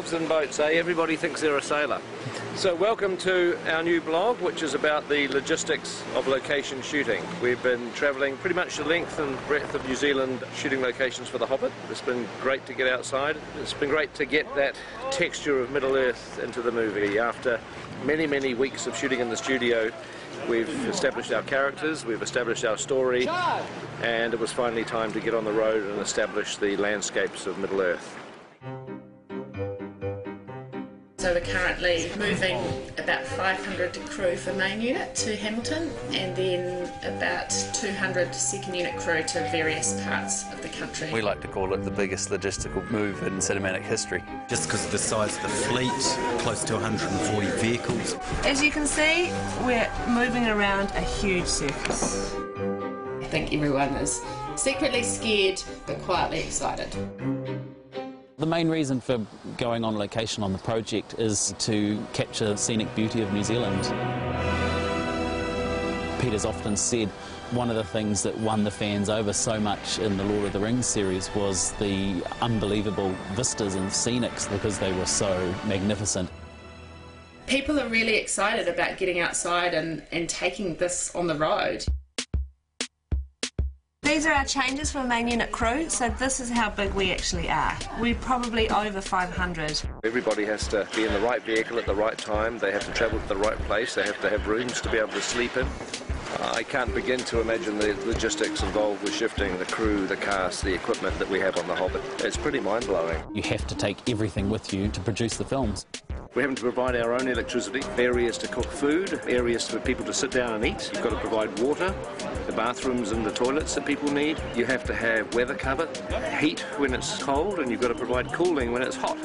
elves and boats, eh? Everybody thinks they're a sailor. So welcome to our new blog, which is about the logistics of location shooting. We've been travelling pretty much the length and breadth of New Zealand shooting locations for The Hobbit. It's been great to get outside. It's been great to get that texture of Middle-earth into the movie. After many, many weeks of shooting in the studio, we've established our characters, we've established our story, and it was finally time to get on the road and establish the landscapes of Middle-earth. So we're currently moving about 500 crew for main unit to Hamilton, and then about 200 second unit crew to various parts of the country. We like to call it the biggest logistical move in cinematic history. Just because of the size of the fleet, close to 140 vehicles. As you can see, we're moving around a huge surface. I think everyone is secretly scared but quietly excited. The main reason for going on location on the project is to capture the scenic beauty of New Zealand. Peter's often said one of the things that won the fans over so much in the Lord of the Rings series was the unbelievable vistas and scenics because they were so magnificent. People are really excited about getting outside and taking this on the road. These are our changes for main unit crew, so this is how big we actually are. We're probably over 500. Everybody has to be in the right vehicle at the right time, they have to travel to the right place, they have to have rooms to be able to sleep in. I can't begin to imagine the logistics involved with shifting the crew, the cast, the equipment that we have on The Hobbit. It's pretty mind-blowing. You have to take everything with you to produce the films. We're having to provide our own electricity, areas to cook food, areas for people to sit down and eat. You've got to provide water, the bathrooms and the toilets that people need. You have to have weather cover, heat when it's cold, and you've got to provide cooling when it's hot.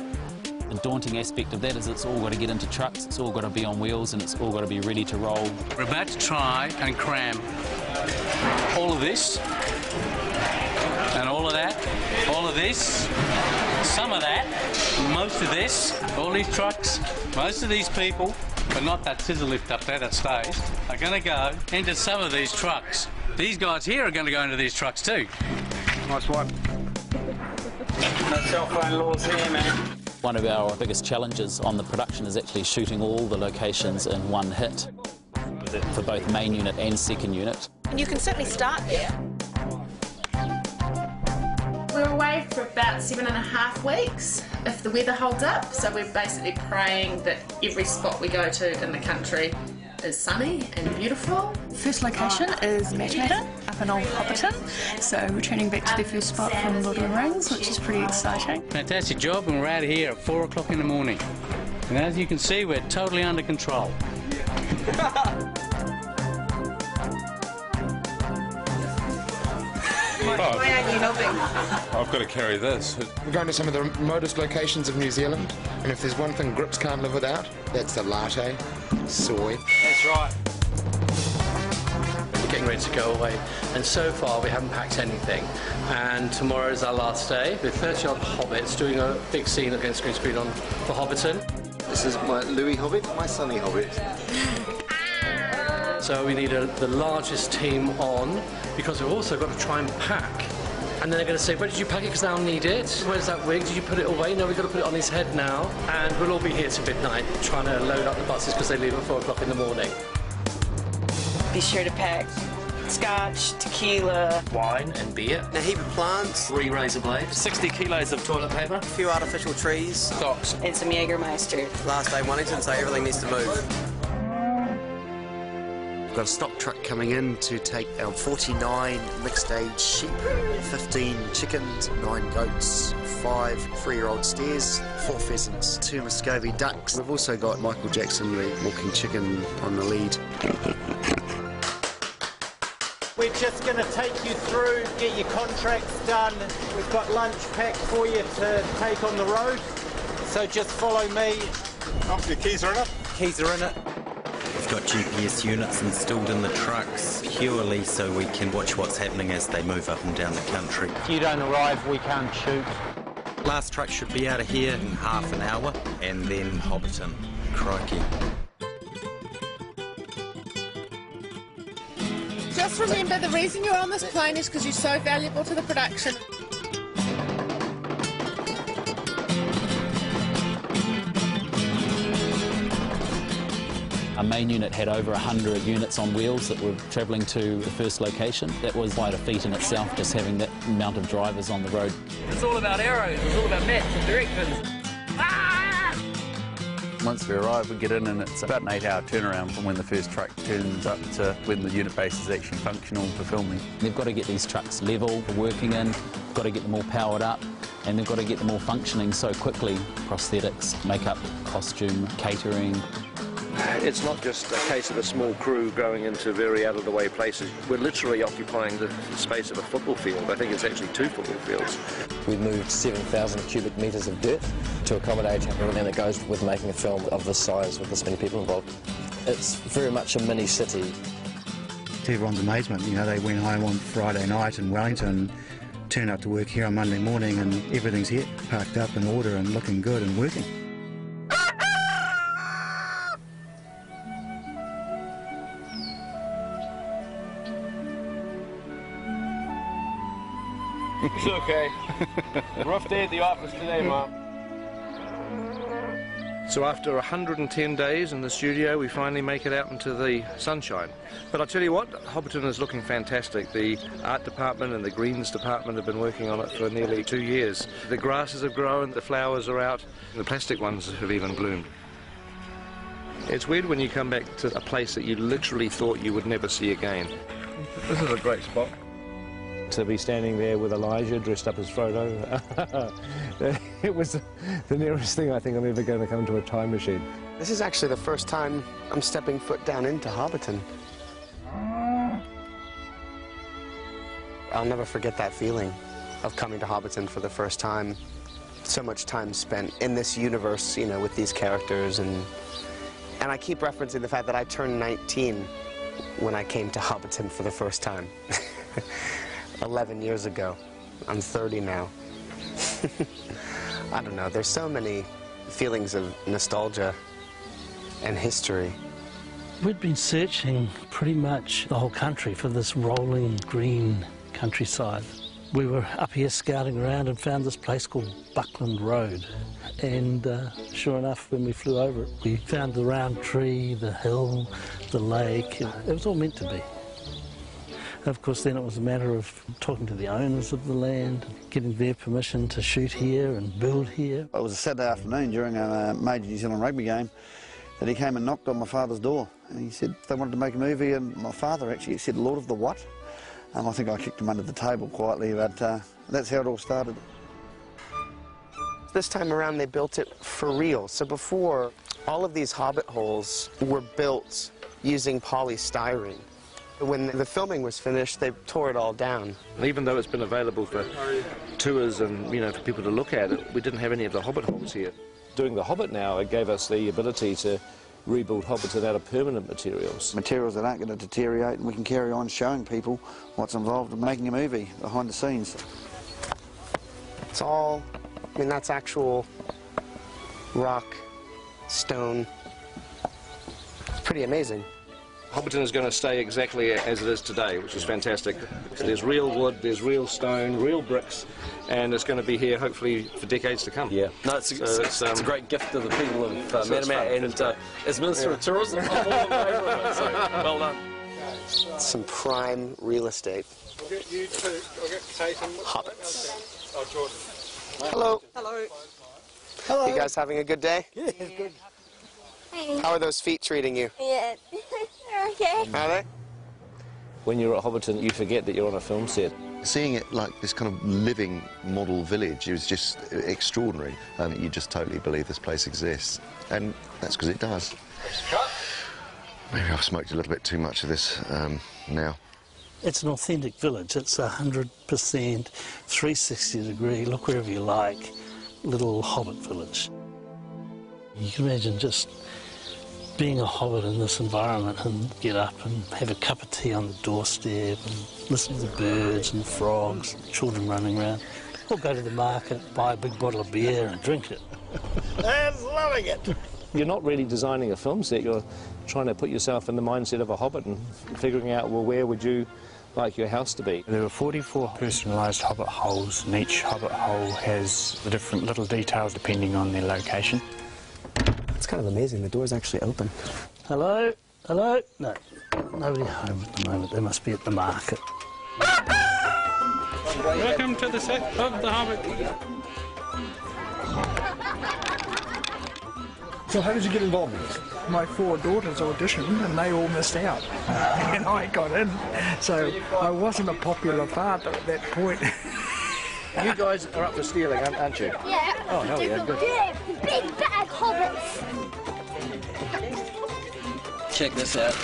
The daunting aspect of that is it's all got to get into trucks, it's all got to be on wheels, and it's all got to be ready to roll. We're about to try and cram all of this, and all of that, all of this, some of that, most of this, all these trucks, most of these people, but not that scissor lift up there that stays, are going to go into some of these trucks. These guys here are going to go into these trucks too. Nice one. No cell phone laws here, man. One of our biggest challenges on the production is actually shooting all the locations in one hit for both main unit and second unit. And you can certainly start there. We're away for about 7.5 weeks if the weather holds up, so we're basically praying that every spot we go to in the country is sunny and beautiful. First location is Natáčení, up in Old Hobbiton, so returning back to the first spot from Lord of the Rings, which is pretty exciting. Fantastic job, and we're out of here at 4 o'clock in the morning. And as you can see, we're totally under control. Why aren't you helping? I've got to carry this. We're going to some of the remotest locations of New Zealand, and if there's one thing grips can't live without, that's the latte, soy. That's right. We're getting ready to go away, and so far we haven't packed anything. And tomorrow is our last day with 30-odd hobbits doing a big scene against green screen on for Hobbiton. This is my Louis Hobbit, my sonny Hobbit. So we need the largest team on, because we've also got to try and pack. And then they're going to say, where did you pack it, because they'll need it? Where's that wig? Did you put it away? No, we've got to put it on his head now. And we'll all be here till midnight trying to load up the buses because they leave at 4 o'clock in the morning. Be sure to pack scotch, tequila, wine and beer, A heap of plants, 3 razor blades, 60 kilos of toilet paper, a few artificial trees, socks, and some Jägermeister. Last day Wellington, so everything needs to move. We've got a stock truck coming in to take our 49 mixed-age sheep, 15 chickens, 9 goats, 5 3-year-old steers, 4 pheasants, 2 Muscovy ducks. We've also got Michael Jackson, the walking chicken, on the lead. We're just going to take you through, get your contracts done. We've got lunch packed for you to take on the road. So just follow me. Oh, your keys are in it? Keys are in it. We've got GPS units installed in the trucks purely so we can watch what's happening as they move up and down the country. If you don't arrive, we can't shoot. Last truck should be out of here in half an hour, and then Hobbiton. Crikey. Just remember, the reason you're on this plane is because you're so valuable to the production. Our main unit had over 100 units on wheels that were travelling to the first location. That was quite a feat in itself, just having that amount of drivers on the road. It's all about arrows, it's all about maps and directions. Once we arrive, we get in and it's about an 8-hour turnaround from when the first truck turns up to when the unit base is actually functional for filming. They've got to get these trucks level for working in, got to get them all powered up, and they've got to get them all functioning so quickly. Prosthetics, makeup, costume, catering. It's not just a case of a small crew going into very out-of-the-way places. We're literally occupying the space of a football field. I think it's actually 2 football fields. We moved 7,000 cubic metres of dirt to accommodate everything that goes with making a film of this size with this many people involved. It's very much a mini city. To everyone's amazement, you know, they went home on Friday night in Wellington, turned up to work here on Monday morning, and everything's here, parked up in order and looking good and working. It's okay. Rough day at the office today, Mom. So after 110 days in the studio, we finally make it out into the sunshine. But I'll tell you what, Hobbiton is looking fantastic. The art department and the greens department have been working on it for nearly 2 years. The grasses have grown, the flowers are out, the plastic ones have even bloomed. It's weird when you come back to a place that you literally thought you would never see again. This is a great spot. To be standing there with Elijah dressed up as Frodo, it was the nearest thing I think I'm ever going to come to a time machine. This is actually the first time I'm stepping foot down into Hobbiton. I'll never forget that feeling of coming to Hobbiton for the first time. So much time spent in this universe, you know, with these characters, and I keep referencing the fact that I turned 19 when I came to Hobbiton for the first time. 11 years ago. I'm 30 now. I don't know, there's so many feelings of nostalgia and history. We'd been searching pretty much the whole country for this rolling green countryside. We were up here scouting around and found this place called Buckland Road. And sure enough, when we flew over it, we found the round tree, the hill, the lake. It was all meant to be. Of course, then it was a matter of talking to the owners of the land, getting their permission to shoot here and build here. It was a Saturday afternoon during a major New Zealand rugby game that he came and knocked on my father's door. And he said they wanted to make a movie, and my father actually said, "Lord of the what?" I think I kicked him under the table quietly, but that's how it all started. This time around, they built it for real. So before, all of these Hobbit holes were built using polystyrene. When the filming was finished, they tore it all down. Even though it's been available for tours and, you know, for people to look at it, we didn't have any of the Hobbit holes here. Doing the Hobbit now, it gave us the ability to rebuild Hobbiton out of permanent materials. Materials that aren't going to deteriorate, and we can carry on showing people what's involved in making a movie behind the scenes. It's all, I mean, that's actual rock, stone. It's pretty amazing. Hobbiton is going to stay exactly as it is today, which is fantastic. There's real wood, there's real stone, real bricks, and it's going to be here hopefully for decades to come. Yeah, no, it's a great gift to the people of Manamat, and as Minister of Tourism, I'm all in favour of it, so well done. Some prime real estate. I'll get you two. I'll get Kate and Hobbits. Oh, Jordan. Hello. Hello. Hello. You guys having a good day? Yeah, it's good. How are those feet treating you? Yeah. Okay. Are they? When you're at Hobbiton, you forget that you're on a film set. Seeing it like this kind of living model village is just extraordinary. You just totally believe this place exists. And that's because it does. Maybe I've smoked a little bit too much of this now. It's an authentic village. It's 100% 360 degree, look wherever you like, little Hobbit village. You can imagine just being a Hobbit in this environment and get up and have a cup of tea on the doorstep and listen to the birds and the frogs, and children running around, or go to the market, buy a big bottle of beer and drink it. I'm loving it. You're not really designing a film set, you're trying to put yourself in the mindset of a Hobbit and figuring out, well, where would you like your house to be? There were 44 personalised Hobbit holes, and each Hobbit hole has the different little details depending on their location. It's kind of amazing. The door's actually open. Hello? Hello? No. Nobody home at the moment. They must be at the market. Welcome to the set of The Hobbit. So how did you get involved in this? My 4 daughters auditioned and they all missed out. And I got in. So I wasn't a popular father at that point. You guys are up for stealing, aren't you? Yeah. Oh, hell yeah, good. Yeah, big bad hobbits. Check this out.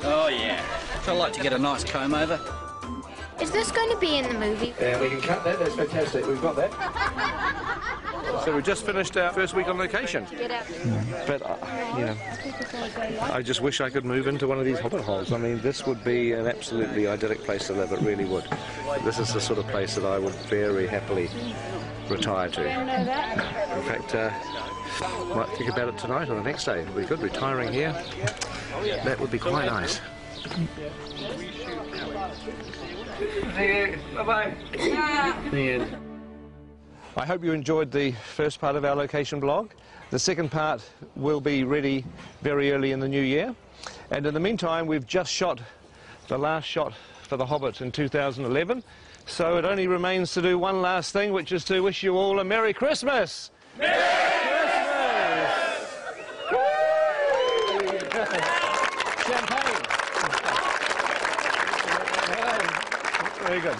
Oh yeah. I'd like to get a nice comb over. Is this going to be in the movie? Yeah, we can cut that. That's fantastic. We've got that. So we just finished our first week on location. Get out. But, you know, I just wish I could move into one of these hobbit holes. I mean, this would be an absolutely idyllic place to live. It really would. This is the sort of place that I would very happily retire to. In fact, might think about it tonight or the next day. It would be good. Retiring here, that would be quite nice. Bye-bye. I hope you enjoyed the first part of our location blog. The second part will be ready very early in the new year. And in the meantime, we've just shot the last shot for The Hobbit in 2011. So it only remains to do one last thing, which is to wish you all a Merry Christmas! Merry Christmas! Champagne! Very good.